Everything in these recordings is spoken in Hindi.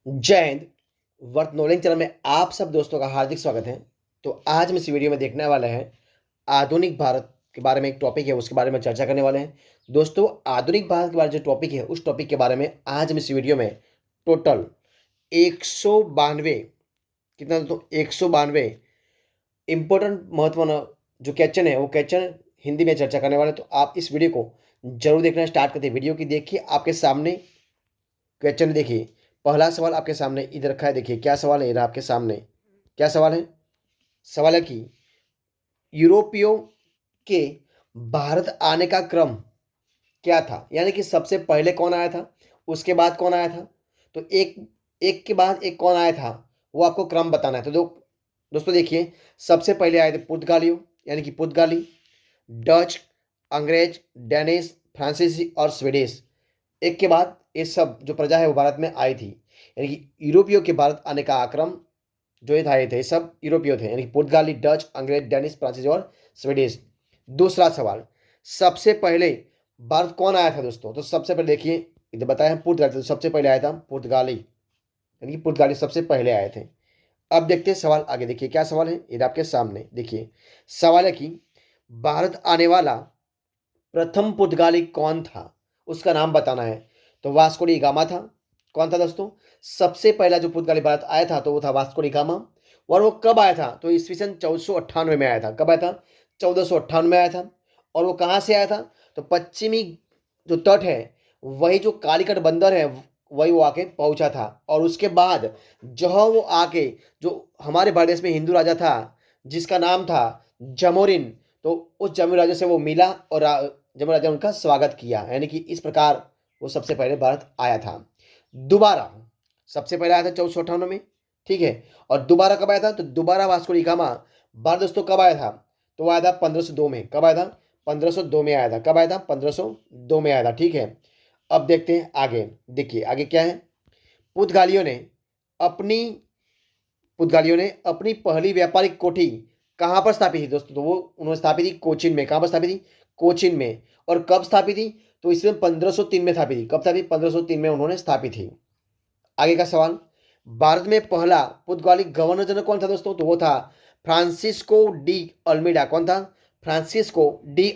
जय हिंद। वर्थ नॉलेज चैनल में आप सब दोस्तों का हार्दिक स्वागत है। तो आज हम इस वीडियो में देखने वाले हैं आधुनिक भारत के बारे में। एक टॉपिक है, उसके बारे में चर्चा करने वाले हैं। दोस्तों, आधुनिक भारत के बारे में जो टॉपिक है, उस टॉपिक के बारे में आज हम इस वीडियो में टोटल 192, कितना दोस्तों, 192 इंपॉर्टेंट महत्वपूर्ण जो क्वेश्चन है, वो क्वेश्चन हिंदी में चर्चा करने वाले हैं। तो आप इस वीडियो को जरूर देखना स्टार्ट करते हैं। वीडियो की देखिए, आपके सामने क्वेश्चन देखिए। पहला सवाल आपके सामने इधर रखा है, देखिए क्या सवाल है। इधर आपके सामने क्या सवाल है। सवाल है कि यूरोपियों के भारत आने का क्रम क्या था, यानी कि सबसे पहले कौन आया था, उसके बाद कौन आया था। तो एक एक के बाद एक कौन आया था, वो आपको क्रम बताना है। तो दोस्तों देखिए, सबसे पहले आए थे पुर्तगालियों, यानी कि पुर्तगाली, डच, अंग्रेज, डेनिश, फ्रांसीसी और स्वीडिश। एक के बाद ये सब जो प्रजा है वो भारत में आई थी। यानी कि यूरोपियों के भारत आने का आक्रम जो ये था, ये थे सब यूरोपीय थे, यानी कि पुर्तगाली, डच, अंग्रेज, डेनिश, फ्रांसीसी और स्वीडिश। दूसरा सवाल, सबसे पहले भारत कौन आया था दोस्तों। तो सबसे पहले देखिए, इधर बताया हम पुर्तगाली, तो सबसे पहले आया था पुर्तगाली, यानी कि पुर्तगाली सबसे पहले आए थे। अब देखते हैं सवाल आगे। देखिए क्या सवाल है, इधर आपके सामने देखिए। सवाल है कि भारत आने वाला प्रथम पुर्तगाली कौन था, उसका नाम बताना है। तो वास्को डी गामा था। कौन था दोस्तों, सबसे पहला जो पुर्तगाली भारत आया था, तो वो था वास्को डी गामा। और वो कब आया था, तो ईस्वी सन 1498 में आया था। कब आया था, 1498 में आया था। और वो कहाँ से आया था, तो पश्चिमी जो तट है, वही जो कालीकट बंदर है, वही वो आके पहुंचा था। और उसके बाद जहाँ वो आके, जो हमारे भारत देश में हिंदू राजा था जिसका नाम था जमोरिन, तो उस जमोरिन राजा से वो मिला और जब राजा ने उनका स्वागत किया, यानी कि इस प्रकार वो सबसे पहले भारत आया था। दोबारा सबसे पहले आया था 1498 में, ठीक है। और दोबारा कब आया था, तो दोबारा वास्को डी गामा भारत दोस्तों कब आया था, तो वो आया था 1502 में। कब आया था, 1502 में आया था। कब आया था, 1502 में आया था, ठीक है। अब देखते हैं आगे। देखिए आगे क्या है। पुर्तगालियों ने अपनी पुर्तगालियों ने अपनी पहली व्यापारिक कोठी कहाँ पर स्थापित थी दोस्तों, तो वो उन्होंने स्थापित थी कोचीन में। कहाँ पर स्थापित थी, कोचीन में। और कब स्थापित थी, तो इसमें 1503 में स्थापित थी। कब स्थापित, 1503 में उन्होंने स्थापित थी। आगे का सवाल, भारत में पहला पुर्तगाली गवर्नर जनरल कौन था दोस्तों, तो वो था फ्रांसिस्को डी अल्मीडा। कौन था, फ्रांसिस्को डी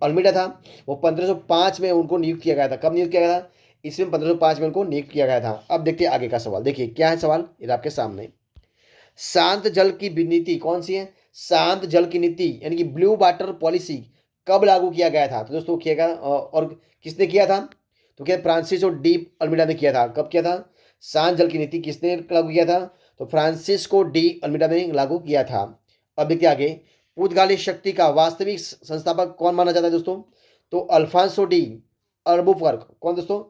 अल्मीडा था। वो 1505 में उनको नियुक्त किया गया था। कब नियुक्त किया गया था, इसमें 1505 में उनको नियुक्त किया गया था। अब देखते हैं आगे का सवाल। देखिए क्या है सवाल, ये आपके सामने। शांत जल की नीति कौन सी है, शांत जल की नीति यानी कि ब्लू वाटर पॉलिसी कब लागू किया गया था, तो दोस्तों किया गया और किसने किया था, तो क्या फ्रांसिस और डी अल्मीडा ने किया था। कब किया था, शांत जल की नीति किसने लागू किया था, तो फ्रांसिस्को डी अल्मीडा ने लागू किया था। अब देखिए आगे, पुर्तगाली शक्ति का वास्तविक संस्थापक कौन माना जाता है दोस्तों, तो अल्फांसो डी अल्बुकर्क। कौन दोस्तों,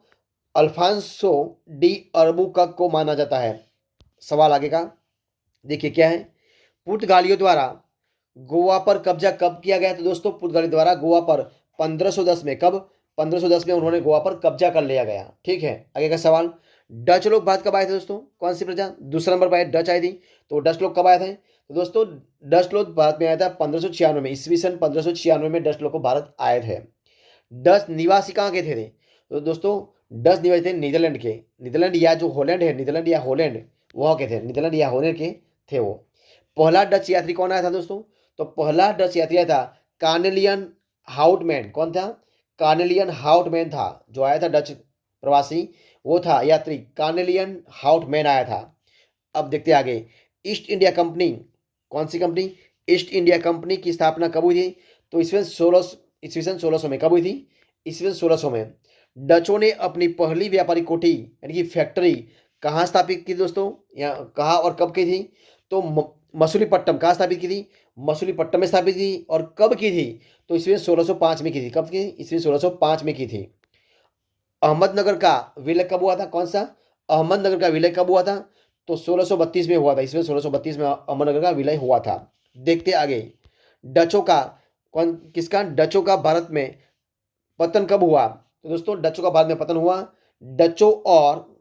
अल्फांसो डी अल्बुकर्क को माना जाता है। सवाल आगे का देखिए क्या है। पुर्तगालियों द्वारा गोवा पर कब्जा कब किया गया, तो दोस्तों पुर्तगाली द्वारा गोवा पर 1510 में। कब, 1510 में उन्होंने गोवा पर कब्जा कर लिया गया, ठीक है। आगे का सवाल, डच लोग भारत कब आए थे दोस्तों, कौन सी प्रजा, दूसरा नंबर पर आए डच आई थी। तो डच लोग कब आए थे, तो दोस्तों डच लोग भारत में आया था 1596 में। ईस्वी सन 1596 में डच लोग को भारत आए थे। डच निवासी कहाँ के थे, तो दोस्तों डच निवासी थे नीदरलैंड के। नीदरलैंड या जो हॉलैंड है, नीदरलैंड या हॉलैंड, वहाँ के थे। नीदरलैंड या हॉलैंड के थे वो। पहला डच यात्री कौन आया था दोस्तों, तो पहला डच यात्री आया था कार्नेलियन हाउटमैन। कौन था, कार्नेलियन हाउटमैन था जो आया था डच प्रवासी, वो था यात्री कार्नेलियन हाउटमैन आया था। अब देखते हैं आगे। ईस्ट इंडिया कंपनी, कौन सी कंपनी, ईस्ट इंडिया कंपनी की स्थापना कब हुई थी, तो ईस्वी सन 1600 में। कब हुई थी, ईस्वी सन 1600 में। डचों ने अपनी पहली व्यापारिक कोठी यानी कि फैक्ट्री कहाँ स्थापित की दोस्तों, या कहाँ और कब की थी, तो मसूलीपट्टम। कहाँ स्थापित की थी, मसूलीपट्टम में स्थापित की। और कब की थी, तो ईस्वी 1605 में की थी। कब की, ईस्वी 1605 में की थी। अहमदनगर का विलय कब हुआ था, कौन सा, अहमदनगर का विलय कब हुआ था, तो 1632 में हुआ था। इसमें 1632 में अहमदनगर का विलय हुआ था। देखते आगे, डचों का कौन, किसका, डचों का भारत में पतन कब हुआ, तो दोस्तों डचों का भारत में पतन हुआ डचों और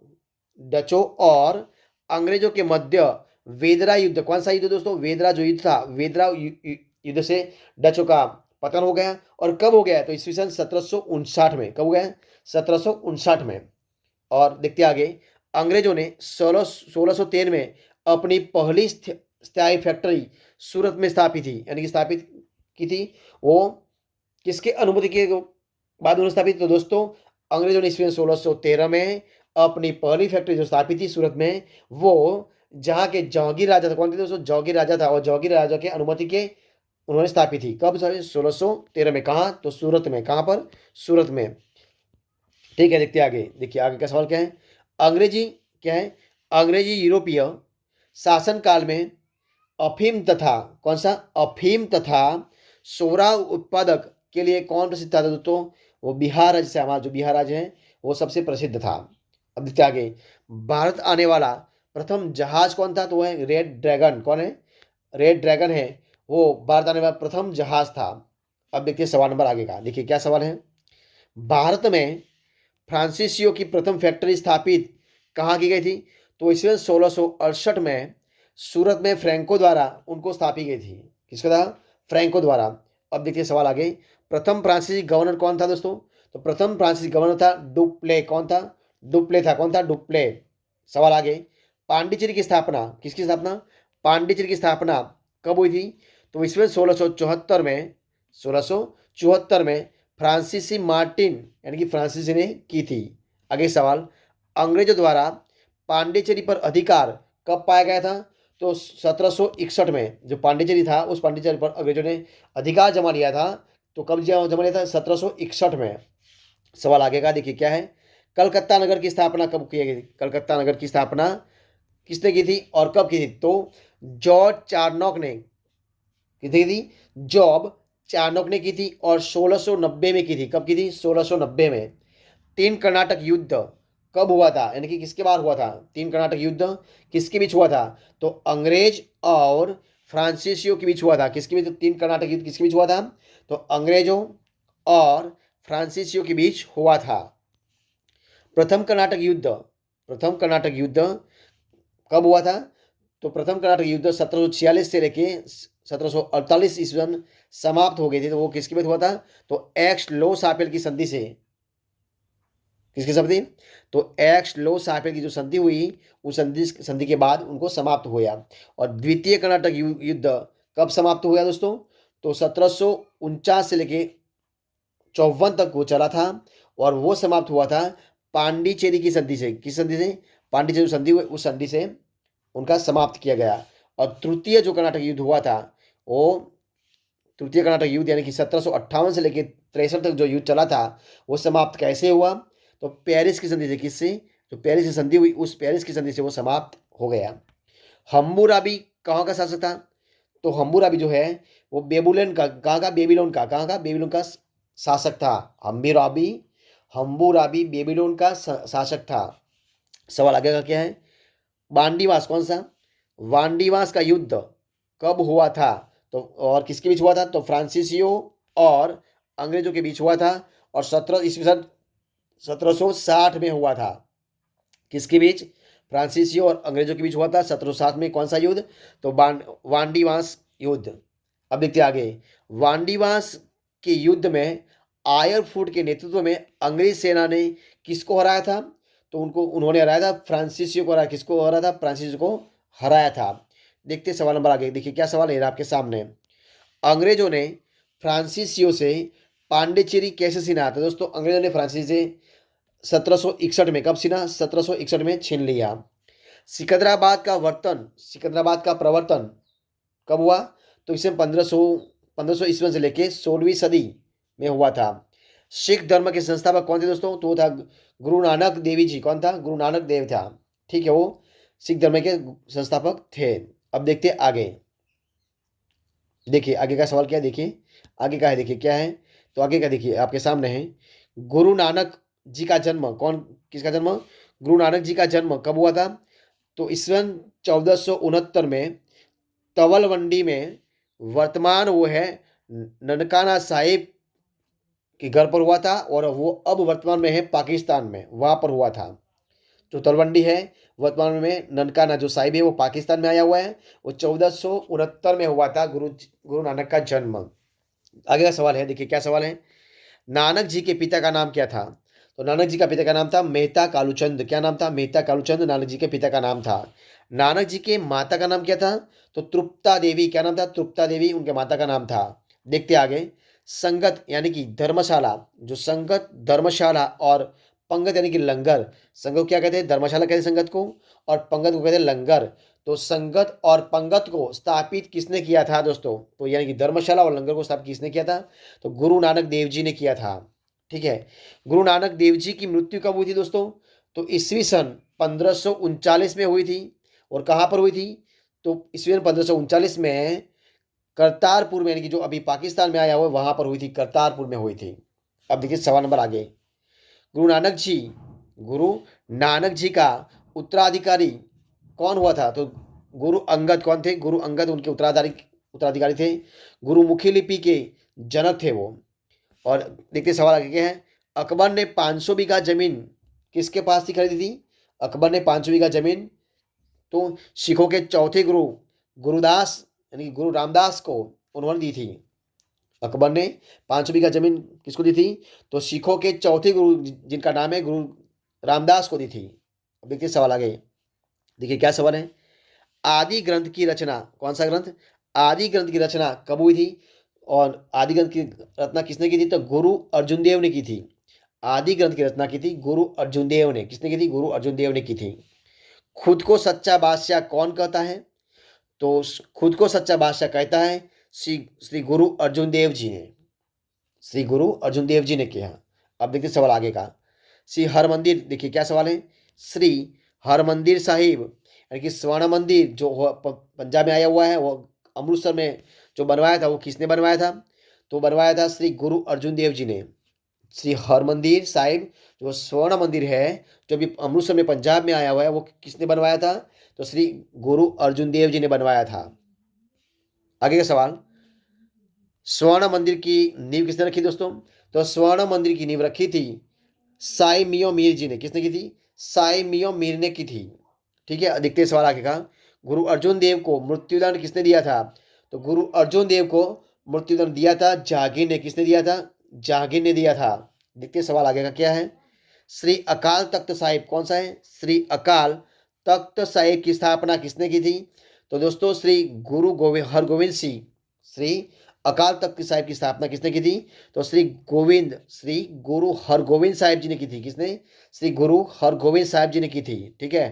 डचों और अंग्रेजों के मध्य वेदरा युद्ध। कौन सा युद्ध दोस्तों, वेदरा जो युद्ध था, वेदरा युद्ध से डचों का पतन हो गया। और कब हो गया, तो ईस्वी सन 1759 में। कब हो गया, 1759 में। और देखते आगे, अंग्रेजों ने 1613 में अपनी पहली स्थायी फैक्ट्री सूरत में स्थापित थी, यानी कि स्थापित की थी। वो किसके अनुमति के बाद उन्होंने स्थापित? तो दोस्तों अंग्रेजों ने ईस्वी 1613 में अपनी पहली फैक्ट्री जो स्थापित थी सूरत में, वो जहाँ के जहांगीर राजा था, कौन थे दोस्तों? जहांगीर राजा था, और जहांगीर राजा के अनुमति के उन्होंने स्थापित थी। कब? 1613 में। कहाँ? तो सूरत में। कहाँ पर? सूरत में। ठीक है, देखते आगे। देखिए आगे का सवाल क्या है। अंग्रेजी क्या है? अंग्रेजी यूरोपीय शासन काल में अफीम तथा, कौन सा? अफीम तथा सोरा उत्पादक के लिए कौन प्रसिद्ध था दोस्तों? वो बिहार राज्य से, हमारा जो बिहार राज्य है वो सबसे प्रसिद्ध था। अब देखते आगे। भारत आने वाला प्रथम जहाज कौन था? तो वो है रेड ड्रैगन। कौन है? रेड ड्रैगन है, वो भारत आने वाला प्रथम जहाज था। अब देखिए सवाल नंबर आगे का। देखिए क्या सवाल है। भारत में फ्रांसीसियों की प्रथम फैक्ट्री स्थापित कहाँ की गई थी? तो ईस्वी 1668 में सूरत में फ्रैंको द्वारा उनको स्थापित गई थी। किसका था? फ्रैंको द्वारा। अब देखिए सवाल आगे। प्रथम फ्रांसीसी गवर्नर कौन था दोस्तों? तो प्रथम फ्रांसीसी गवर्नर था डुप्ले। कौन था? डुप्ले था। कौन था? डुप्ले। सवाल आगे। पांडिचेरी की स्थापना, किसकी स्थापना? पांडिचेरी की स्थापना कब हुई थी? तो ईस्वी 1674 में, 1674 में फ्रांसीसी मार्टिन यानी कि फ्रांसीसी ने की थी। आगे सवाल। अंग्रेजों द्वारा पांडिचेरी पर अधिकार कब पाया गया था? तो 1761 में जो पांडिचेरी था, उस पांडिचेरी पर अंग्रेजों ने अधिकार जमा लिया था। तो कब जमा लिया था? 1761 में। सवाल आगे का देखिए क्या है। कलकत्ता नगर की स्थापना कब की गई थी? कलकत्ता नगर की स्थापना किसने की थी और कब की थी? तो जॉर्ज चार्नॉक ने की थी। जॉब चार्नॉक ने की थी और 1690 में की थी। कब की थी? 1690 में। तीन कर्नाटक युद्ध कब हुआ था, यानी कि किसके बाद हुआ था? तीन कर्नाटक युद्ध किसके बीच हुआ था? तो अंग्रेज और फ्रांसीसियों के बीच हुआ था। किसके बीच? तीन कर्नाटक युद्ध किसके बीच हुआ था? तो अंग्रेजों और फ्रांसीसियों के बीच हुआ था। प्रथम कर्नाटक युद्ध, प्रथम कर्नाटक युद्ध कब हुआ था? तो प्रथम कर्नाटक युद्ध 1746 से लेके 1748 ईस्वी समाप्त हो गई थी। तो वो किसके बीच हुआ था? तो एक्स लो सापेल की संधि से। किसकी संधि? तो एक्स लो सापेल की जो संधि हुई, उस संधि के बाद उनको समाप्त हुआ। और द्वितीय कर्नाटक युद्ध कब समाप्त हुआ दोस्तों? तो 1749 से लेके 54 तक वो चला था, और वो समाप्त हुआ था पांडिचेरी की संधि से। किस संधि से? पांडिचेरी संधि हुई, उस संधि से उनका समाप्त किया गया। और तृतीय जो कर्नाटक युद्ध हुआ था, वो तृतीय कर्नाटक युद्ध यानी कि 1758 से लेकर 63 तक जो युद्ध चला था, वो समाप्त कैसे हुआ? तो पेरिस की संधि से। किससे? जो पेरिस की संधि हुई, उस पेरिस की संधि से वो समाप्त हो गया। हम्मुराबी कहाँ का शासक था? तो हम्मुराबी जो है वो बेबुलन का, कहाँ का? बेबीलोन का। कहाँ का? बेबीलोन का शासक था। हम्मुराबी बेबीलोन का शासक था। सवाल आगे का क्या है। वांडीवास कौन सा? वांडीवास का युद्ध कब हुआ था? तो और किसके बीच हुआ था? तो फ्रांसीसियों और अंग्रेजों के बीच हुआ था, और 1760 में हुआ था। किसके बीच? फ्रांसीसियों और अंग्रेजों के बीच हुआ था 1760 में। कौन सा युद्ध? तो वांडीवास युद्ध। अब देखते आगे। वांडीवास के युद्ध में आयर फूट के नेतृत्व में अंग्रेज सेना ने किसको हराया था? तो उन्होंने हराया था फ्रांसीसियों को हराया। किसको हराया था? फ्रांसीसियों को हराया था। देखते सवाल नंबर आगे। देखिए क्या सवाल है आपके सामने। अंग्रेजों ने फ्रांसीसियों से पांडिचेरी कैसे छीना था? दोस्तों अंग्रेजों ने फ्रांसीसी से 1761 में, कब छीना? 1761 में छीन लिया। सिकंदराबाद का प्रवर्तन कब हुआ? तो इसे 1500 ईस्वी से लेके 16वीं सदी में हुआ था। सिख धर्म के संस्थापक कौन थे दोस्तों? तो वो था गुरु नानक देवी जी। कौन था? गुरु नानक देव था। ठीक है, वो सिख धर्म के संस्थापक थे। अब देखते आगे। देखिए आगे का सवाल क्या है। देखिए आगे का है। देखिए क्या है। तो आगे का देखिए आपके सामने है। गुरु नानक जी का जन्म किसका जन्म? गुरु नानक जी का जन्म कब हुआ था? तो ईस्वीन 1469 में तवलवंडी में, वर्तमान वो है ननकाना साहिब के घर पर हुआ था, और वो अब वर्तमान में है पाकिस्तान में, वहाँ पर हुआ था। जो तलवंडी है वर्तमान में ननकाना जो साहिब है वो पाकिस्तान में आया हुआ है। वो 1469 में हुआ था गुरु नानक का जन्म। आगे का सवाल है। देखिए क्या सवाल है। नानक जी के पिता का नाम क्या था? तो नानक जी का पिता का नाम था मेहता कालूचंद। क्या नाम था? मेहता कालूचंद नानक जी के पिता का नाम था। नानक जी के माता का नाम क्या था? तो तृप्ता देवी। क्या नाम था? तृप्ता देवी उनके माता का नाम था। देखते आगे। संगत यानी कि धर्मशाला, जो संगत धर्मशाला और पंगत यानी कि लंगर। संगत को क्या कहते हैं? धर्मशाला कहते हैं संगत को, और पंगत को कहते हैं लंगर। तो संगत और पंगत को स्थापित किसने किया था दोस्तों? तो यानी कि धर्मशाला और लंगर को स्थापित किसने किया था? तो गुरु नानक देव जी ने किया था। ठीक है। गुरु नानक देव जी की मृत्यु कब हुई थी दोस्तों? तो ईस्वी सन 1539 में हुई थी। और कहाँ पर हुई थी? तो ईस्वी सन 1539 में करतारपुर में, यानी कि जो अभी पाकिस्तान में आया हुआ है वहां पर हुई थी, करतारपुर में हुई थी। अब देखिए सवाल नंबर आगे। गुरु नानक जी गुरु नानक जी का उत्तराधिकारी कौन हुआ था? तो गुरु अंगद कौन थे? गुरु अंगद उनके उत्तराधिकारी थे। गुरुमुखी लिपि के जनक थे वो। और देखते सवाल आगे क्या है। अकबर ने 500 बीघा जमीन किसके पास थी खरीदी थी? अकबर ने 500 बीघा जमीन तो सिखों के चौथे गुरु गुरुदास यानी कि गुरु रामदास को उन्होंने दी थी। अकबर ने 500 बीघा जमीन किसको दी थी? तो सिखों के चौथे गुरु जिनका नाम है गुरु रामदास को दी थी। अब देखिए सवाल आगे। देखिए क्या सवाल है। आदि ग्रंथ की रचना, कौन सा ग्रंथ? आदि ग्रंथ की रचना कब हुई थी? और आदि ग्रंथ की रचना किसने की थी? तो गुरु अर्जुन देव ने की थी। आदि ग्रंथ की रचना की थी गुरु अर्जुन देव ने। किसने की थी? गुरु अर्जुन देव ने की थी। खुद को सच्चा बादशाह कौन कहता है? तो खुद को सच्चा बादशाह कहता है श्री श्री गुरु अर्जुन देव जी ने। श्री गुरु अर्जुन देव जी ने किया। अब देखिए सवाल आगे का। श्री हरमंदिर, देखिए क्या सवाल है। श्री हरमंदिर साहिब यानी कि स्वर्ण मंदिर जो पंजाब में आया हुआ है, वो अमृतसर में जो बनवाया था वो किसने बनवाया था? तो बनवाया था श्री गुरु अर्जुन देव जी ने। श्री हरमंदिर साहिब जो स्वर्ण मंदिर है, जो अभी अमृतसर में पंजाब में आया हुआ है, वो किसने बनवाया था? तो श्री गुरु अर्जुन देव जी ने बनवाया था। आगे का सवाल। स्वर्ण मंदिर की नींव किसने रखी दोस्तों? तो स्वर्ण मंदिर की नींव रखी थी साई मियो मीर जी ने। किसने की थी? साई मियो मीर ने की थी। ठीक है। देखते हैं सवाल आगे का। गुरु अर्जुन देव को मृत्युदंड किसने दिया था? तो गुरु अर्जुन देव को मृत्युदंड दिया था जहांगीर ने। किसने दिया था? जहांगीर ने दिया था। देखते हैं सवाल आगे का क्या है। श्री अकाल तख्त साहिब कौन सा है? श्री अकाल तख्त साहिब की स्थापना किसने की थी? तो दोस्तों श्री गुरु गोविंद हरगोविंद सिंह। श्री अकाल तख्त साहिब की स्थापना किसने की थी? तो श्री गुरु हरगोविंद साहिब जी ने की थी। किसने? श्री गुरु हरगोविंद साहिब जी ने की थी। ठीक है।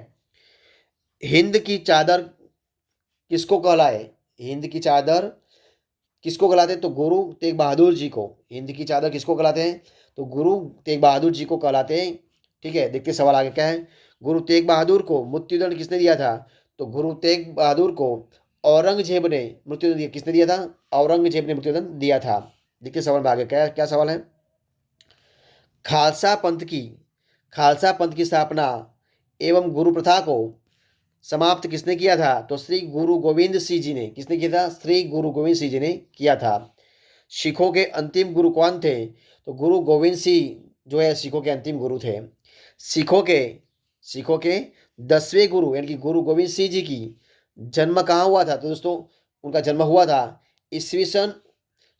हिंद की चादर किसको कहलाए? हिंद की चादर किसको कहलाते हैं? तो गुरु तेग बहादुर जी को। हिंद की चादर किसको कहलाते हैं? तो गुरु तेग बहादुर जी को कहलाते हैं। ठीक है। देखते सवाल आगे क्या है। गुरु तेग बहादुर को मृत्युदंड किसने दिया था? तो गुरु तेग बहादुर को औरंगजेब ने मृत्युदंड दिया। किसने दिया था? औरंगजेब ने मृत्युदंड दिया था। देखिए सवाल में आगे क्या क्या सवाल है। खालसा पंथ की खालसा पंथ की स्थापना एवं गुरु प्रथा को समाप्त किसने किया था? तो श्री गुरु गोविंद सिंह जी ने। किसने किया था? श्री गुरु गोविंद सिंह जी ने किया था। सिखों के अंतिम गुरु कौन थे? तो गुरु गोविंद सिंह जो है सिखों के अंतिम गुरु थे। सिखों के सिखों के 10वें गुरु यानी कि गुरु गोविंद सिंह जी की जन्म कहाँ हुआ था? तो दोस्तों उनका जन्म हुआ था ईस्वी सन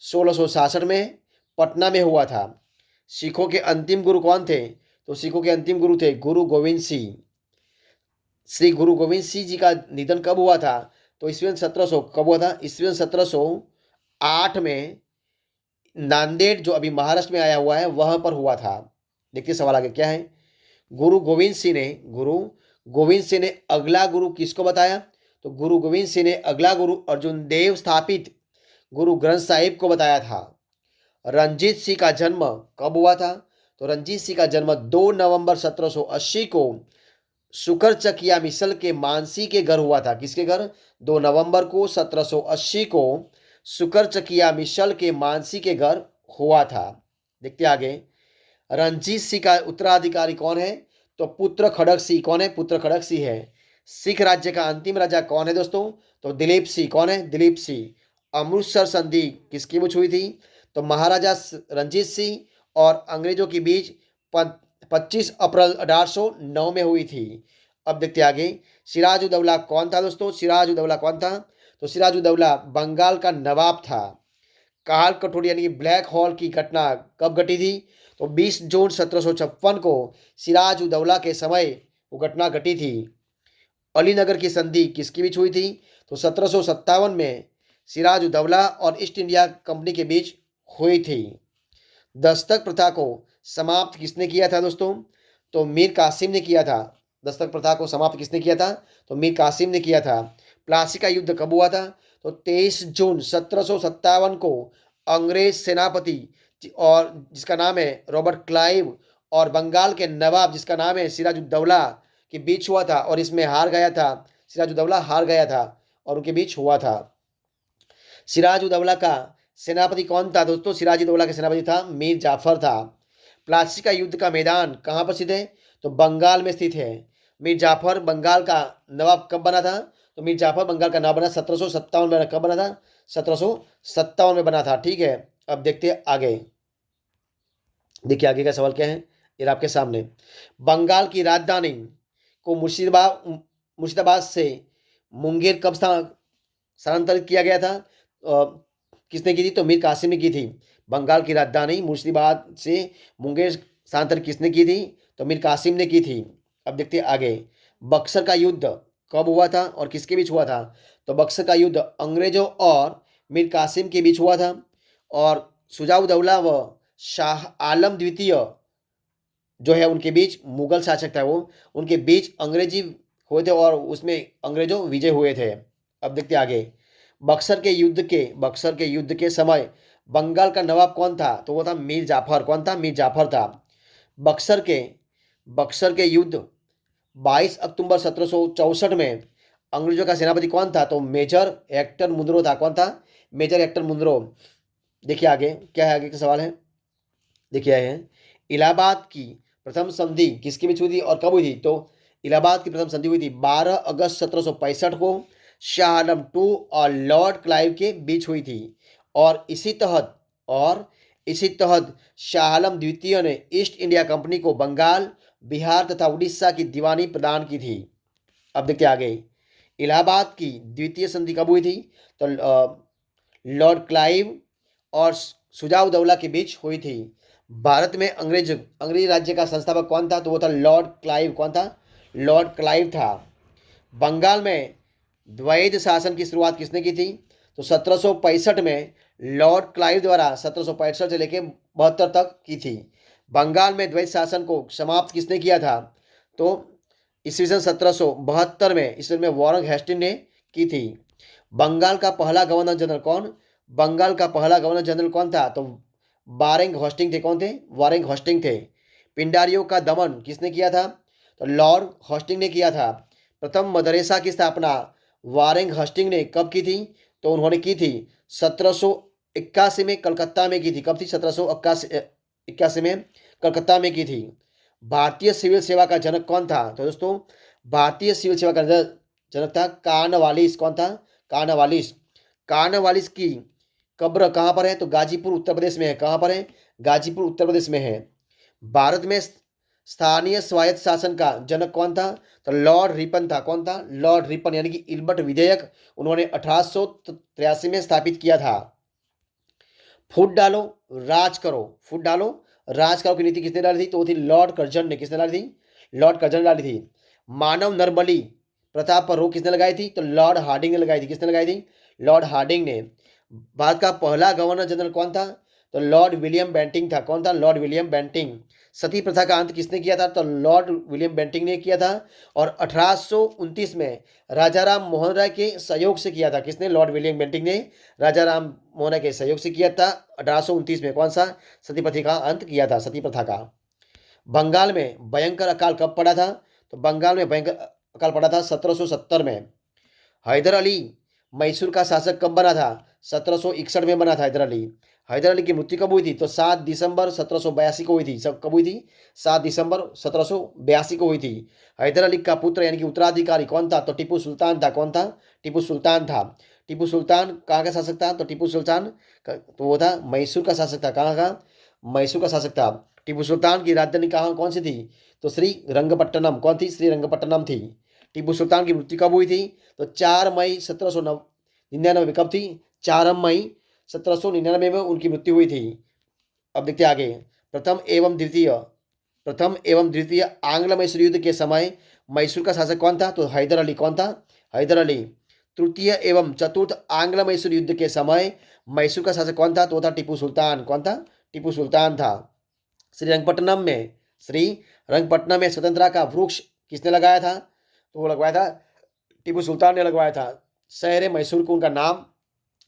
1666 में पटना में हुआ था। सिखों के अंतिम गुरु कौन थे? तो सिखों के अंतिम गुरु थे गुरु गोविंद सिंह। श्री गुरु गोविंद सिंह जी का निधन कब हुआ था? तो ईस्वी 1700 कब हुआ था? ईस्वी 1708 में नांदेड़ जो अभी महाराष्ट्र में आया हुआ है वहां पर हुआ था। देखिए सवाल आगे क्या है। गुरु गोविंद सिंह ने अगला गुरु किसको बताया? तो गुरु गोविंद सिंह ने अगला गुरु अर्जुन देव स्थापित गुरु ग्रंथ साहिब को बताया था। रंजीत सिंह का जन्म कब हुआ था? तो रंजीत सिंह का जन्म 2 नवंबर 1780 को शुकरचकिया मिसल के मानसी के घर हुआ था। किसके घर? 2 नवंबर को 1780 को शुकरचकिया मिसल के मानसी के घर हुआ था। देखते आगे। रंजीत सिंह का उत्तराधिकारी कौन है? तो पुत्र खड़ग सिंह। कौन है? पुत्र खड़ग सिंह है। सिख राज्य का अंतिम राजा कौन है दोस्तों? तो दिलीप सिंह। कौन है? दिलीप सिंह। अमृतसर संधि किसकी बीच हुई थी? तो महाराजा रंजीत सिंह और अंग्रेजों के बीच 25 अप्रैल 1809 में हुई थी। अब देखते आगे। सिराजुद्दौला कौन था दोस्तों? सिराजुद्दौला कौन था? तो सिराजुद्दौला बंगाल का नवाब था। काल कठोर यानी कि ब्लैक होल की घटना कब घटी थी? तो 20 जून 1756 को सिराज उद दौला के समय वो घटना घटी थी। अलीनगर की संधि किसके बीच हुई थी? तो 1757 में सिराज उद दौला और ईस्ट इंडिया कंपनी के बीच हुई थी। दस्तक प्रथा को समाप्त किसने किया था दोस्तों? तो मीर कासिम ने किया था। दस्तक प्रथा को समाप्त किसने किया था? तो मीर कासिम ने किया था। प्लासी का युद्ध कब हुआ था? तो 23 जून 1757 को अंग्रेज सेनापति और जिसका नाम है रॉबर्ट क्लाइव और बंगाल के नवाब जिसका नाम है सिराजुद्दौला के बीच हुआ था, और इसमें हार गया था। सिराजुद्दौला हार गया था और उनके बीच हुआ था। सिराजुद्दौला का सेनापति कौन था दोस्तों? सिराजुद्दौला का सेनापति था मीर जाफर था। प्लासी का युद्ध का मैदान कहाँ पर स्थित है? तो बंगाल में स्थित है। मीर जाफर बंगाल का नवाब कब बना था? तो मीर जाफर बंगाल का नवाब बना 1757 में। कब बना था? 1757 में बना था। ठीक है, अब देखते हैं आगे। देखिए आगे का सवाल क्या है, ये आपके सामने। बंगाल की राजधानी को मुर्शिदाबाद से मुंगेर कब स्थानांतरित किया गया था? किसने की थी? तो मीर कासिम ने की थी। बंगाल की राजधानी मुर्शिदाबाद से मुंगेर स्थानांतरित किसने की थी? तो मीर कासिम ने की थी। अब देखते हैं आगे। बक्सर का युद्ध कब हुआ था और किसके बीच हुआ था? तो बक्सर का युद्ध अंग्रेजों और मीर कासिम के बीच हुआ था, और शुजाउद्दौला व शाह आलम द्वितीय जो है उनके बीच, मुगल शासक था वो, उनके बीच अंग्रेजी हुए थे और उसमें अंग्रेजों विजय हुए थे। अब देखते आगे। बक्सर के युद्ध के समय बंगाल का नवाब कौन था? तो वो था मीर जाफर। कौन था? मीर जाफर था। बक्सर के बक्सर के युद्ध 22 अक्टूबर 1764 में अंग्रेजों का सेनापति कौन था? तो मेजर हेक्टर मुनरो था। कौन था? Major Hector Munro. देखिए आगे क्या है, आगे का सवाल है। देखिए है, इलाहाबाद की प्रथम संधि किसके बीच हुई थी और कब हुई थी? तो इलाहाबाद की प्रथम संधि हुई थी 12 अगस्त 1765 को शाह आलम टू और लॉर्ड क्लाइव के बीच हुई थी, और इसी तहत शाह आलम द्वितीय ने ईस्ट इंडिया कंपनी को बंगाल, बिहार तथा उड़ीसा की दीवानी प्रदान की थी। अब देखते आगे। इलाहाबाद की द्वितीय संधि कब हुई थी? तो लॉर्ड क्लाइव और शुजाउद्दौला के बीच हुई थी। भारत में अंग्रेज राज्य का संस्थापक कौन था? तो वो था लॉर्ड क्लाइव। कौन था? लॉर्ड क्लाइव था। बंगाल में द्वैध शासन की शुरुआत किसने की थी? तो 1765 में लॉर्ड क्लाइव द्वारा 1765 से लेकर 72 तक की थी। बंगाल में द्वैध शासन को समाप्त किसने किया था? तो ईस्वी सन 1772 में इसमें वारेन हेस्टिंग ने की थी। बंगाल का पहला गवर्नर जनरल कौन? बंगाल का पहला गवर्नर जनरल कौन था? तो वारेन हेस्टिंग थे। कौन थे? वारेन हेस्टिंग थे। पिंडारियों का दमन किसने किया था? तो लॉर्ड हेस्टिंग ने किया था। प्रथम मदरसा की स्थापना वारेन हेस्टिंग ने कब की थी? तो उन्होंने की थी 1781 में कलकत्ता में की थी। कब थी? 1781 में कलकत्ता में की थी। भारतीय सिविल सेवा का जनक कौन था? तो दोस्तों भारतीय सिविल सेवा का जनक था कॉर्नवालिस। कौन था? कॉर्नवालिस। कॉर्नवालिस की कब्र कहाँ पर है? तो गाजीपुर उत्तर प्रदेश में है। कहाँ पर है? गाजीपुर उत्तर प्रदेश में है। भारत में स्थानीय स्वायत्त शासन का जनक कौन था? तो लॉर्ड रिपन था। कौन था? लॉर्ड रिपन, यानी कि इल्बर्ट विधेयक उन्होंने 1883 में स्थापित किया था। फूट डालो राज करो, फूट डालो राज करो की नीति किसने डाली थी? तो वो थी लॉर्ड कर्जन ने। किसने डाली थी? लॉर्ड कर्जन ने डाली थी। मानव नरबली प्रथा पर रोक किसने लगाई थी? तो लॉर्ड हार्डिंग ने लगाई थी। किसने लगाई थी? लॉर्ड हार्डिंग ने। भारत का पहला गवर्नर जनरल कौन था? तो लॉर्ड विलियम बेंटिंग था। कौन था? Lord William Bentinck. सती प्रथा का अंत किसने किया था? तो लॉर्ड विलियम बेंटिंग ने किया था, और 1829 में राजा राम मोहन राय के सहयोग से किया था। किसने? लॉर्ड विलियम बेंटिंग ने राजा राम मोहन राय के सहयोग से किया था 1829 में। कौन सा? सती प्रथा का अंत किया था, सती प्रथा का। बंगाल में भयंकर अकाल कब पड़ा था? तो बंगाल में भयंकर अकाल पड़ा था 1770 में। हैदर अली मैसूर का शासक कब बना था? 1761 में बना था हैदर अली। हैदर अली की मृत्यु कब हुई थी? तो 7 दिसंबर 1782 को हुई थी। सब कब हुई थी? 7 दिसंबर 1782 को हुई थी। हैदर अली का पुत्र यानी कि उत्तराधिकारी कौन था? तो टीपू सुल्तान था। कौन था? टीपू सुल्तान था। टीपू सुल्तान कहाँ का शासक था? तो टीपू सुल्तान तो वो था मैसूर का शासक था। कहाँ का? मैसूर का शासक था। टीपू सुल्तान की राजधानी कहाँ कौन सी थी? तो श्री रंगपट्टनम। कौन थी? श्री रंगपट्टनम थी। टीपू सुल्तान की मृत्यु कब हुई थी? तो 4 मई 1799 कब थी? 4 मई 1799 में उनकी मृत्यु हुई थी। अब देखते आगे। प्रथम एवं द्वितीय आंग्ल मैसूर युद्ध के समय मैसूर का शासक कौन था? तो हैदर अली। कौन था? हैदर अली। तृतीय एवं चतुर्थ आंग्ल मैसूर युद्ध के समय मैसूर का शासक कौन था? तो था टीपू सुल्तान। कौन था? टीपू सुल्तान था। श्रीरंगपट्टनम में स्वतंत्रता का वृक्ष किसने लगाया था? तो वो लगवाया था टीपू सुल्तान ने लगवाया था। शहर मैसूर को उनका नाम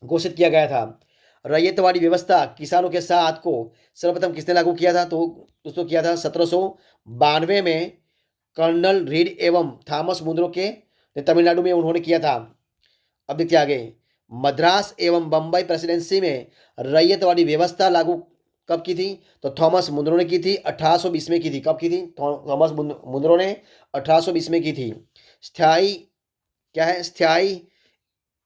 घोषित किया गया था। रैयतवाड़ी व्यवस्था किसानों के साथ को सर्वप्रथम किसने लागू किया था? तो दोस्तों किया था 1792 में कर्नल रीड एवं थॉमस मुनरो के तमिलनाडु में उन्होंने किया था। अब देखिए आगे, मद्रास एवं बम्बई प्रेसिडेंसी में रैयतवाड़ी व्यवस्था लागू कब की थी? तो थॉमस मुनरो ने की थी, 1820 में की थी। कब की थी? थॉमस मुनरो ने 1820 में की थी। स्थायी क्या है? स्थायी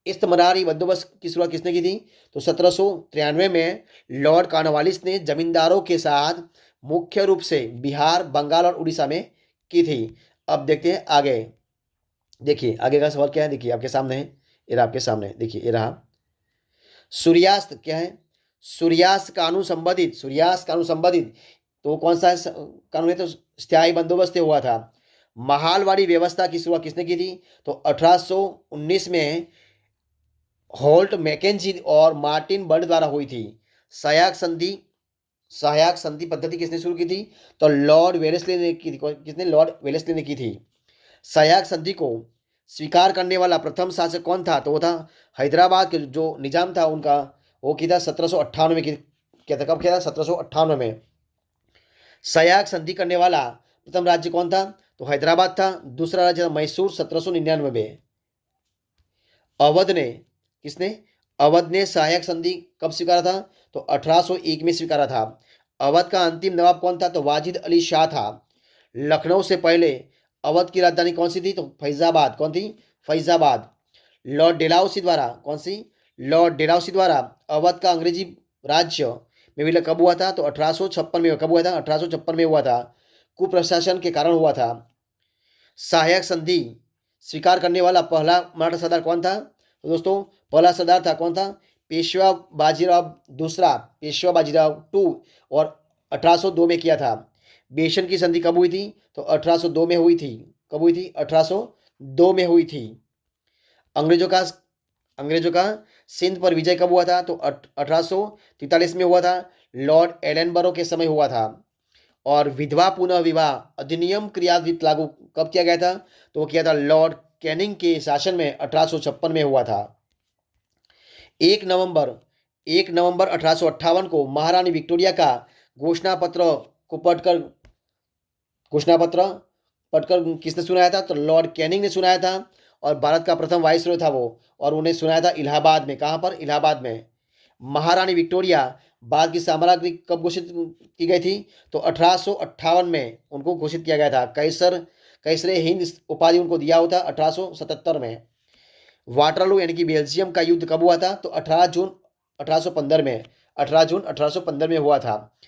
इस्तमरारी बंदोबस्त की शुरुआत किसने की थी? तो 1793 में लॉर्ड कॉर्नवालिस ने जमींदारों के साथ मुख्य रूप से बिहार, बंगाल और उड़ीसा में की थी। अब देखते हैं आगे। देखिए आगे का सवाल क्या है, देखिए आपके सामने है, ये रहा आपके सामने, देखिए ये रहा। सूर्यास्त क्या है? सूर्यास्त कानून संबंधित तो कौन सा कानून है? तो स्थायी बंदोबस्त से हुआ था। महालवाड़ी व्यवस्था की शुरुआत किसने की थी? तो 1819 में होल्ट, मैकेंजी और मार्टिन बर्ड द्वारा हुई थी। सहायक संधि पद्धति किसने शुरू की थी? तो लॉर्ड वेलेस्ली ने की थी। किसने? लॉर्ड वेलेस्ली ने की थी। सहायक संधि को स्वीकार करने वाला प्रथम शासक कौन था? तो वो था हैदराबाद के जो निजाम था उनका, वो किया था 1798 में किया था। कब किया था? 1798 में। सहायक संधि करने वाला प्रथम राज्य कौन था? तो हैदराबाद था। दूसरा राज्य था मैसूर, 1799 में। अवध ने किसने? अवध ने सहायक संधि कब स्वीकारा था? तो 1801 में स्वीकारा था। अवध का अंतिम नवाब कौन था? तो वाजिद अली शाह था। लखनऊ से पहले अवध की राजधानी कौन सी थी? तो फैजाबाद। कौन थी? फैजाबाद। लॉर्ड डेलाउसी द्वारा कौन सी? लॉर्ड डेलाउसी द्वारा अवध का अंग्रेजी राज्य में विलय कब हुआ था? तो 1856 में। कब हुआ था? 1856 में हुआ था। कुप्रशासन के कारण हुआ था। सहायक संधि स्वीकार करने वाला पहला मराठा सरदार कौन था? तो दोस्तों पहला सरदार था कौन था? पेशवा बाजीराव दूसरा, पेशवा बाजीराव टू, और 1802 में किया था। बेशन की संधि कब हुई थी? तो 1802 में हुई थी। कब हुई थी? 1802 में हुई थी। अंग्रेजों का सिंध पर विजय कब हुआ था? तो 1843 में हुआ था। लॉर्ड एलनबरो के समय हुआ था। और विधवा पुनः विवाह अधिनियम क्रियान्वित लागू कब किया गया था? तो वो किया था लॉर्ड कैनिंग के शासन में 1856 में हुआ था। 1 नवंबर 1858 को महारानी विक्टोरिया का घोषणा पत्र पढ़कर किसने सुनाया था? तो लॉर्ड कैनिंग ने सुनाया था। और भारत का प्रथम वाइसरॉय था वो, और उन्हें सुनाया था इलाहाबाद में। कहाँ पर? इलाहाबाद में। महारानी विक्टोरिया भारत की साम्राज्ञी कब घोषित की गई थी? तो 1858 में उनको घोषित किया गया था। कैसरे हिंद उपाधि उनको दिया हुआ था 1877 में। वाटरलू यानी कि बेल्जियम का युद्ध कब हुआ था? तो 18 जून 1815 में। 18 जून 1815 में हुआ था।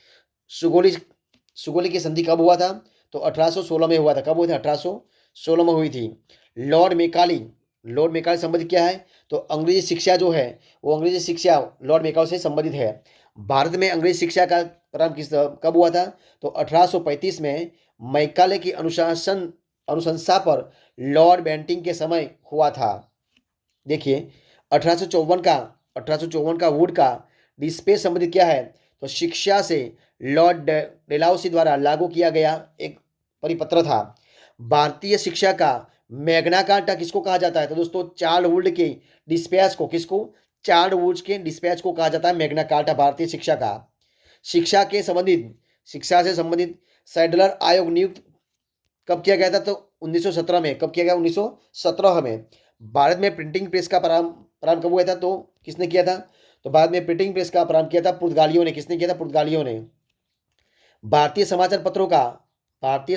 सुगोली की संधि कब हुआ था? तो 1816 में हुआ था। कब हुआ था? 1816 में हुई थी। लॉर्ड मेकाले संबंधित क्या है? तो अंग्रेजी शिक्षा जो है वो अंग्रेजी शिक्षा लॉर्ड मेकाले से संबंधित है। भारत में अंग्रेजी शिक्षा का प्रारंभ कब हुआ था? तो 1835 में मैकाले की अनुशंसा पर लॉर्ड बेंटिंग के समय हुआ था। देखिए 1854 का वुड का डिस्पेच संबंधित क्या है? तो शिक्षा से लॉर्ड डेलाउसी द्वारा लागू किया गया एक परिपत्र था। भारतीय शिक्षा का मैग्ना कार्टा किसको कहा जाता है? तो दोस्तों चार्ल्स वुड के डिस्पैच को, किसको? चार्ल्स वुड के डिस्पैच को कहा जाता है मैग्ना कार्टा भारतीय शिक्षा का। शिक्षा से संबंधित सैडलर आयोग नियुक्त कब किया गया था? तो 1917 में। कब किया गया? 1917 में। भारत में प्रिंटिंग प्रेस का प्रारंभ कब हुआ था? तो किसने किया था? तो भारत में प्रिंटिंग प्रेस का प्रारंभ किया था पुर्तगालियों ने। किसने किया था? पुर्तगालियों ने। भारतीय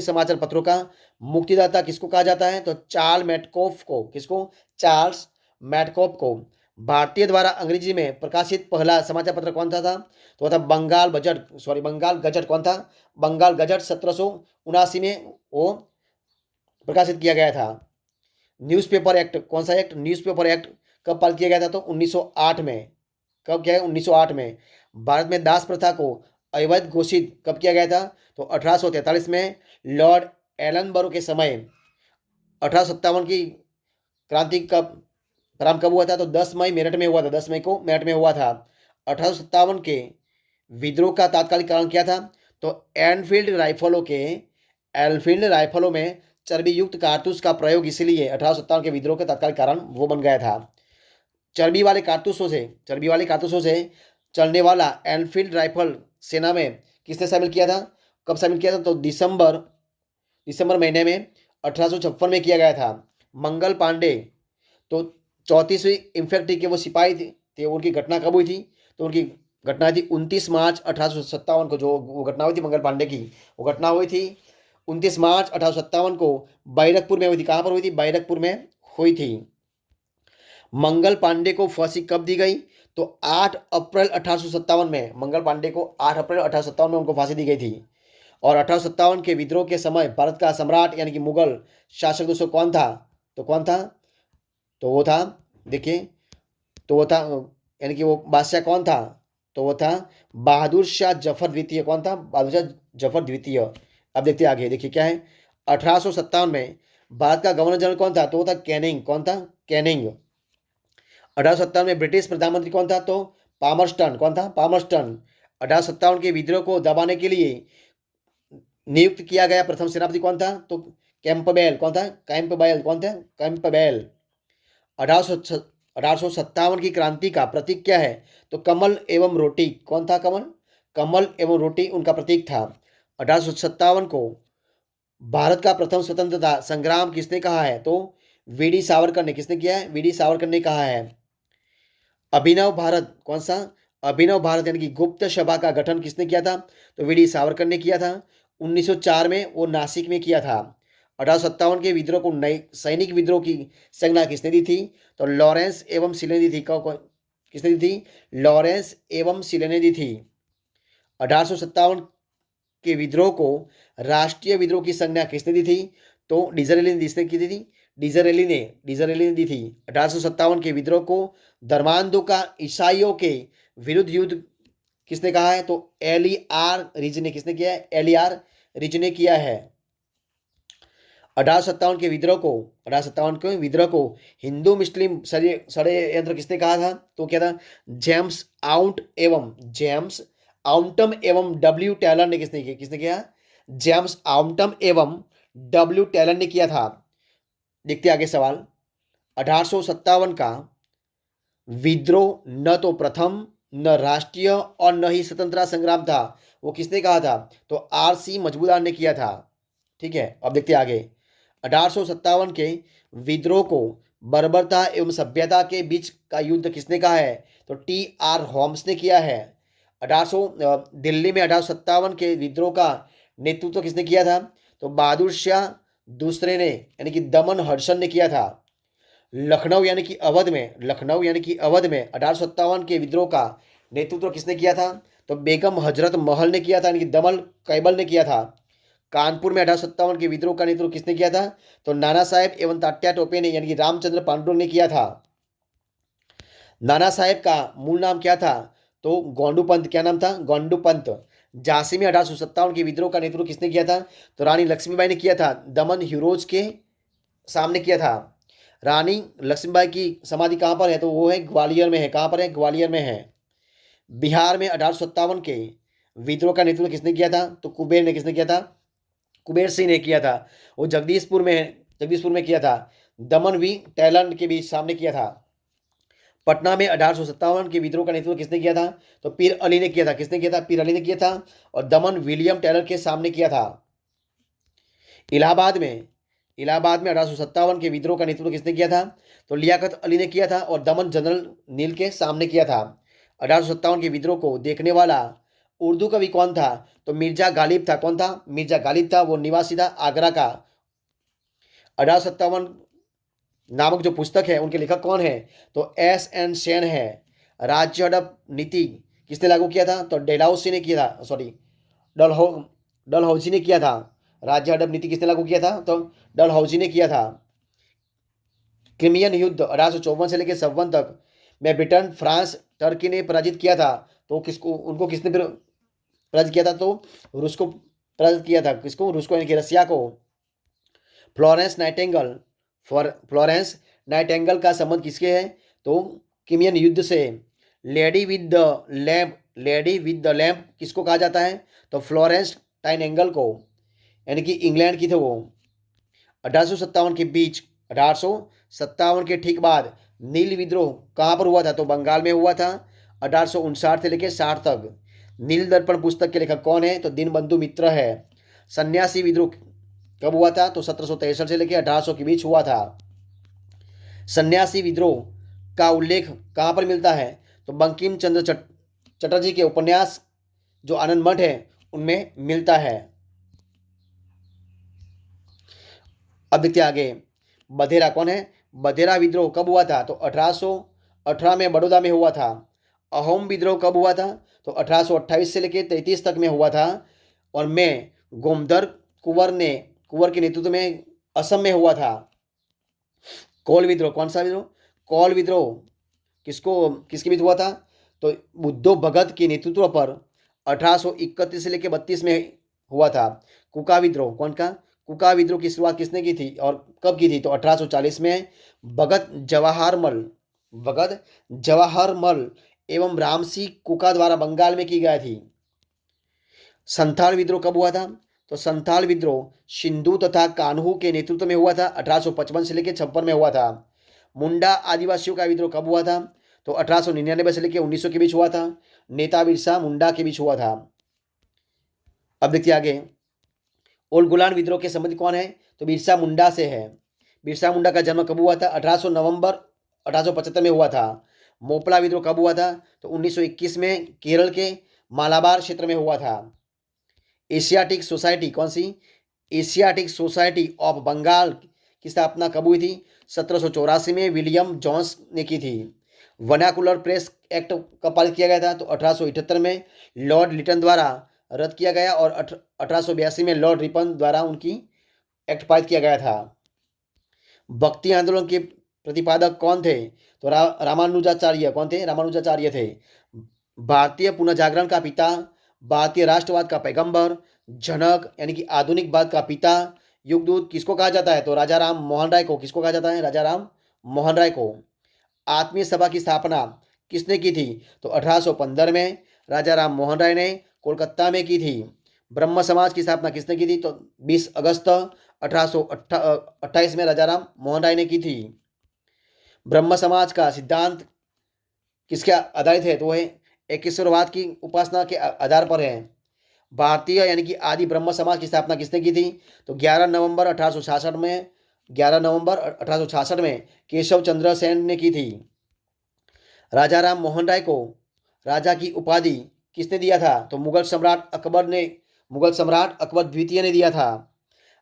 समाचार पत्रों का मुक्तिदाता किसको कहा जाता है? तो चार्ल्स मैटकॉफ को। किसको? चार्ल्स मैटकॉफ को। भारतीय द्वारा अंग्रेजी में प्रकाशित पहला समाचार पत्र कौन सा था? तो वह था बंगाल गजट। कौन था? बंगाल गजट। 1779 में वो प्रकाशित किया गया था। न्यूज़पेपर एक्ट कौन सा एक्ट? न्यूज़पेपर एक्ट कब पारित किया गया था? तो 1908 में। कब किया गया? 1908 में। भारत में दास प्रथा को अवैध घोषित कब किया गया था? तो 1843 में लॉर्ड एलनबरो के समय 1857 की क्रांति कब प्रारंभ कब हुआ था? तो 10 मई मेरठ में हुआ था, 10 मई को मेरठ में हुआ था। 1857 के विद्रोह का तात्कालिक कारण क्या था? तो एनफील्ड राइफलों में चर्बी युक्त कारतूस का प्रयोग, इसलिए 1857 के विद्रोह के तात्कालिक कारण वो बन गया था। चर्बी वाले कारतूसों से चलने वाला एनफील्ड राइफल सेना में किसने शामिल किया था? कब शामिल किया था? तो दिसंबर महीने में 1856 में किया गया था। मंगल पांडे तो 34वीं इंफेंट्री के वो सिपाही थे। उनकी घटना कब हुई थी? तो उनकी घटना थी 29 मार्च 1857 को। जो वो घटना हुई थी मंगल पांडे की, वो घटना हुई थी 29 मार्च 1857 को बैरकपुर में हुई थी। कहाँ पर हुई थी? बैरकपुर में हुई थी। मंगल पांडे को फांसी कब दी गई? तो 8 अप्रैल 1857 में मंगल पांडे को 8 अप्रैल 1857 में उनको फांसी दी गई थी। और 1857 के विद्रोह के समय भारत का सम्राट यानी कि मुगल शासक दोस्तों कौन था? तो कौन था? तो वो था, देखिए, तो वो था यानी कि वो बादशाह कौन था? तो वो था बहादुर शाह जफर द्वितीय। कौन था? बहादुर शाह जफर द्वितीय। अब देखते हैं आगे, देखिए क्या है। 1857 में भारत का गवर्नर जनरल कौन था? तो वो था कैनिंग। कौन था? कैनिंग। 1857 में ब्रिटिश प्रधानमंत्री कौन था? तो पामरस्टन। कौन था? पामरस्टन। 1857 के विद्रोह को दबाने के लिए नियुक्त किया गया प्रथम सेनापति कौन था? तो कैंपबेल। कौन था? कैंपबेल। कौन था? कैंपबेल। 1857 की क्रांति का प्रतीक क्या है? तो कमल एवं रोटी। कौन था? कमल एवं रोटी उनका प्रतीक था। 1857 को भारत का प्रथम स्वतंत्रता संग्राम किसने कहा है? तो वीडी सावरकर ने। किसने किया है? वीडी सावरकर ने कहा है। अभिनव भारत कौन सा? अभिनव भारत यानी कि गुप्त सभा का गठन किसने किया था? तो वीडी सावरकर ने किया था। 1904 में वो नासिक में किया था। 1857 के विद्रोह को नई सैनिक विद्रोह की संज्ञा किसने दी थी? तो लॉरेंस एवं सिले ने दी थी। किसने दी थी? लॉरेंस एवं सिले ने दी थी। 1857 के विद्रोह को राष्ट्रीय विद्रोह की संज्ञा किसने दी थी? तो डिजरेली ने किसने की थी? डिजरेली ने दी थी। 1857 के विद्रोह को धर्मांधों का ईसाइयों के विरुद्ध युद्ध किसने कहा है? तो एलियार रिज ने। किसने किया है? एलियार रिज ने किया है। 1857 के विद्रोह को हिंदू मुस्लिम षड्यंत्र किसने कहा था? तो क्या था? जेम्स आउंटम एवं डब्ल्यू टेलर ने। किसने किया? जेम्स आउंटम एवं डब्ल्यू टेलर ने किया था। देखते आगे सवाल। 1857 का विद्रोह न तो प्रथम, न राष्ट्रीय और न ही स्वतंत्रता संग्राम था। वो किसने कहा था? तो आर.सी. मजमूदार ने किया था। ठीक है, अब देखते आगे। 1857 के विद्रोह को बर्बरता एवं सभ्यता के बीच का युद्ध किसने कहा है? तो टी.आर. होम्स ने किया है। 1800 दिल्ली में 1857 के विद्रोह का नेतृत्व किसने किया था? तो बहादुर शाह दूसरे ने यानी कि दमन हर्षण ने किया था। लखनऊ यानी कि अवध में 1857 के विद्रोह का नेतृत्व किसने किया था? तो बेगम हजरत महल ने किया था, यानी कि दमन कैबल ने किया था। कानपुर में 1857 के विद्रोह का नेतृत्व किसने किया था? तो नाना साहेब एवं तात्या टोपे ने यानी कि रामचंद्र पांडुरंग ने किया था। नाना साहेब का मूल नाम क्या था? तो गोंडू पंत। क्या नाम था? गोंडू पंत। झांसी में 1857 के विद्रोह का नेतृत्व किसने किया था? तो रानी लक्ष्मीबाई ने किया था। दमन ह्यूरोज के सामने किया था। रानी लक्ष्मीबाई की समाधि कहाँ पर है? तो वो है ग्वालियर में है। कहाँ पर है? ग्वालियर में है। बिहार में 1857 के विद्रोह का नेतृत्व किसने किया था? तो कुबेर ने। किसने किया था? कुबेर सिंह ने किया था। वो जगदीशपुर में किया था। दमन वी टैलन के बीच सामने किया था। पटना में 1857 के विद्रोह का नेतृत्व किसने किया था? तो पीर अली ने किया था। किसने किया था? पीर अली ने किया था। और दमन विलियम टेलर के सामने किया था। इलाहाबाद में 1857 के विद्रोह का नेतृत्व किसने किया था? तो लियाकत अली ने किया था। और दमन जनरल नील के सामने किया था। 1857 के विद्रोह को देखने वाला उर्दू कवि कौन था? तो मिर्जा गालिब था। कौन था? मिर्जा गालिब था। वो निवासी था आगरा का। 1857 नामक जो पुस्तक है उनके लेखक कौन है? तो एस.एन. सेन है। राज्य हड़प नीति किसने लागू किया था? तो डेलहाउसी ने किया था। सॉरी, डलहौ डलहौजी ने किया था। राज्य हड़प नीति किसने लागू किया था? तो डलहौजी ने किया था। क्रिमियन युद्ध 1854 से लेकर 56 तक में ब्रिटेन, फ्रांस, टर्की ने पराजित किया था। तो किसको उनको किसने पराजित किया था, तो रूस को पराजित किया था। किसको? रूस को, यानी कि रसिया को। फ्लोरेंस नाइटिंगेल, फ्लोरेंस नाइटिंगेल का संबंध किसके है? तो क्रिमियन युद्ध से। Lady with the lamp, lady with the lamp किसको कहा जाता है? तो फ्लोरेंस नाइटिंगेल को, यानी कि इंग्लैंड की थे वो। 1857 के बीच, 1857 के ठीक बाद नील विद्रोह कहाँ पर हुआ था? तो बंगाल में हुआ था 1859 से लेकर 60 तक। नील दर्पण पुस्तक के लेखक कौन है? तो दीनबंधु मित्र है। सन्यासी विद्रोह कब हुआ था? तो 1763 से लेकर 1800 के बीच हुआ था। सन्यासी विद्रोह का उल्लेख कहाँ पर मिलता है? तो बंकिम चंद्र चटर्जी के उपन्यास जो आनंद मठ है उनमें मिलता है। अब देखते आगे, बधेरा कौन है? बधेरा विद्रोह कब हुआ था? तो 1818 में बड़ौदा में हुआ था। अहोम विद्रोह कब हुआ था? तो 1828 से लेकर 33 तक में हुआ था। और में गोमधर कुंवर के नेतृत्व में असम में हुआ था। कोल विद्रोह, कौन सा विद्रोह? कोल विद्रोह किसके बीच हुआ था? तो बुद्धो भगत के नेतृत्व पर 1831 से लेकर 32 में हुआ था। कुका विद्रोह, कौन का? कुका विद्रोह की शुरुआत किसने की थी और कब की थी? तो 1840 में भगत जवाहरमल एवं रामसी कुका द्वारा बंगाल में की गई थी। संथाल विद्रोह कब हुआ था? तो संथाल विद्रोह सिंधु तथा कान्हू के नेतृत्व में हुआ था। 1855 से लेकर 56 में हुआ था। मुंडा आदिवासियों का विद्रोह कब हुआ था? तो 1899 से लेकर 1900 के बीच हुआ था। नेता बिरसा मुंडा के बीच हुआ था। अब देखिए आगे, ओलगुलान विद्रोह के संबंधी कौन है? तो बिरसा मुंडा से है। बिरसा मुंडा का जन्म कब हुआ था? 1800 नवंबर 1875 में हुआ था। मोपला विद्रोह कब हुआ था? तो 1921 में केरल के मालाबार क्षेत्र में हुआ था। एशियाटिक सोसाइटी, कौन सी? एशियाटिक सोसाइटी ऑफ बंगाल की स्थापना कब हुई थी? 1784 में विलियम जोन्स ने की थी। वर्नाकुलर प्रेस एक्ट कब पारित किया गया था? तो 1878 में लॉर्ड लिटन द्वारा रद्द किया गया और 1882 में लॉर्ड रिपन द्वारा उनकी एक्ट पारित किया गया था। भक्ति आंदोलन के प्रतिपादक कौन थे? तो रामानुजाचार्य। कौन थे? रामानुजाचार्य थे। भारतीय पुनर्जागरण का पिता, भारतीय राष्ट्रवाद का पैगंबर, जनक यानी कि आधुनिकवाद का पिता, युगदूत किसको कहा जाता है? तो राजा राम मोहन राय को। किसको कहा जाता है? राजा राम मोहन राय को। आत्मीय सभा की स्थापना किसने की थी? तो 1815 में राजा राम मोहन राय ने कोलकाता में की थी। ब्रह्म समाज की स्थापना किसने की थी? तो 20 अगस्त 1828 में राजा राम मोहन राय ने की थी। ब्रह्म समाज का सिद्धांत किसके आधारित है? तो वह एकेश्वरवाद की उपासना के आधार पर है। भारतीय यानी कि आदि ब्रह्म समाज की स्थापना किसने की थी? तो 11 नवंबर 1866 में केशव चंद्र सेन ने की थी। राजा राम मोहन राय को राजा की उपाधि किसने दिया था? तो मुगल सम्राट अकबर द्वितीय ने दिया था।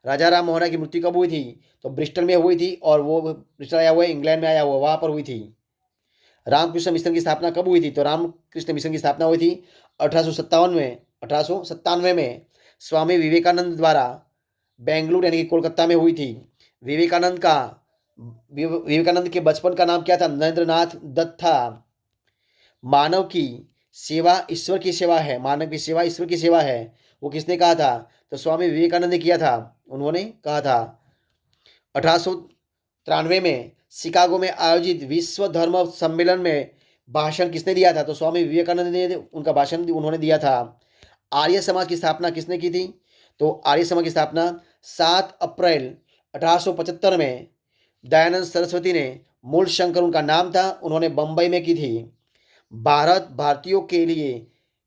राजा राम मोहन राय की मृत्यु कब हुई थी? तो ब्रिस्टल में हुई थी, और वो ब्रिस्टल आया हुआ है, इंग्लैंड में आया हुआ, वहाँ पर हुई थी। रामकृष्ण मिशन की स्थापना कब हुई थी? तो रामकृष्ण मिशन की स्थापना हुई थी 1897 में स्वामी विवेकानंद द्वारा बेंगलुरु यानी कि कोलकाता में हुई थी। विवेकानंद के बचपन का नाम क्या था? नरेंद्रनाथ दत्त था। मानव की सेवा ईश्वर की सेवा है, मानव की सेवा ईश्वर की सेवा है, वो किसने कहा था? तो स्वामी विवेकानंद ने किया था। उन्होंने कहा था। 1893 में शिकागो में आयोजित विश्व धर्म सम्मेलन में भाषण किसने दिया था? तो स्वामी विवेकानंद ने उनका भाषण उन्होंने दिया था। आर्य समाज की स्थापना किसने की थी? तो आर्य समाज की स्थापना 7 अप्रैल 1875 में दयानंद सरस्वती ने, मूल शंकर उनका नाम था, उन्होंने बंबई में की थी। भारत भारतीयों के लिए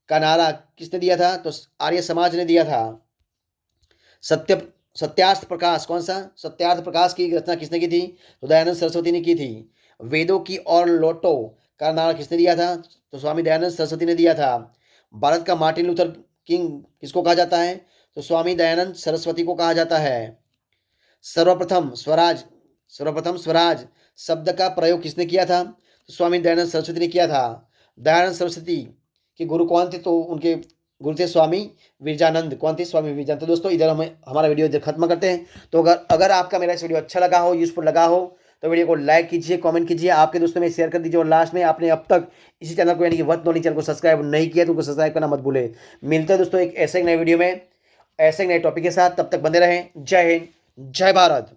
का नारा किसने दिया था? तो आर्य समाज ने दिया था। सत्यार्थ प्रकाश, कौन सा? सत्यार्थ प्रकाश की रचना किसने की थी? तो दयानंद सरस्वती ने की थी। वेदों की ओर लौटो का नारा किसने दिया था? तो स्वामी दयानंद सरस्वती ने दिया था। भारत का मार्टिन लूथर किंग किसको कहा जाता है? तो स्वामी दयानंद सरस्वती को कहा जाता है। सर्वप्रथम स्वराज शब्द का प्रयोग किसने किया था? तो स्वामी दयानंद सरस्वती ने किया था। दयानंद सरस्वती के गुरु कौन थे? तो उनके गुरु थे स्वामी विरजानंद। कौन थे? स्वामी विरजानंद। तो दोस्तों इधर हम हमारा वीडियो इधर खत्म करते हैं। तो अगर आपका मेरा इस वीडियो अच्छा लगा हो, यूजफुल लगा हो, तो वीडियो को लाइक कीजिए, कमेंट कीजिए, आपके दोस्तों में शेयर कर दीजिए और लास्ट में आपने अब तक इसी चैनल को यानी कि वर्थ नॉलेज चैनल को सब्सक्राइब नहीं किया तो उनको सब्सक्राइब करना मत भूले। मिलते हैं दोस्तों एक ऐसे नए वीडियो में ऐसे नए टॉपिक के साथ, तब तक बने रहें। जय हिंद, जय भारत।